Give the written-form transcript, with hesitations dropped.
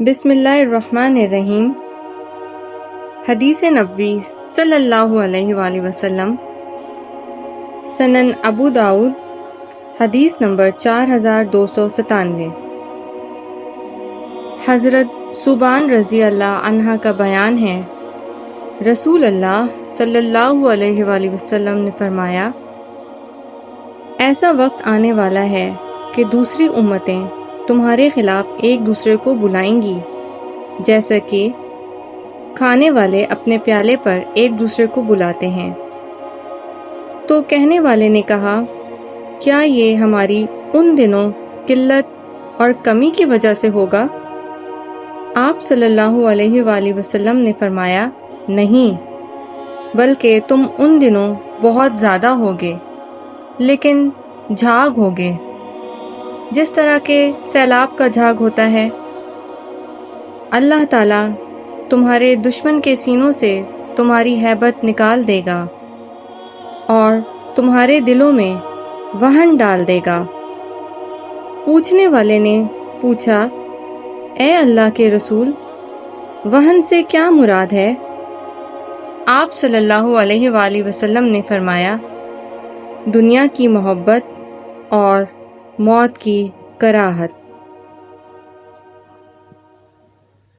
بسم اللہ الرحمن الرحیم۔ حدیث نبوی صلی اللہ علیہ وآلہ وسلم، سنن ابو داؤد، حدیث نمبر 4297۔ حضرت ثوبان رضی اللہ عنہ کا بیان ہے، رسول اللہ صلی اللہ علیہ وآلہ وسلم نے فرمایا، ایسا وقت آنے والا ہے کہ دوسری امتیں تمہارے خلاف ایک دوسرے کو بلائیں گی، جیسا کہ کھانے والے اپنے پیالے پر ایک دوسرے کو بلاتے ہیں۔ تو کہنے والے نے کہا، کیا یہ ہماری ان دنوں قلت اور کمی کی وجہ سے ہوگا؟ آپ صلی اللہ علیہ وآلہ وسلم نے فرمایا، نہیں، بلکہ تم ان دنوں بہت زیادہ ہوگے، لیکن جھاگ ہوگے، جس طرح کے سیلاب کا جھاگ ہوتا ہے۔ اللہ تعالیٰ تمہارے دشمن کے سینوں سے تمہاری ہیبت نکال دے گا اور تمہارے دلوں میں وہن ڈال دے گا۔ پوچھنے والے نے پوچھا، اے اللہ کے رسول، وہن سے کیا مراد ہے؟ آپ صلی اللہ علیہ وآلہ وسلم نے فرمایا، دنیا کی محبت اور موت کی کراہت۔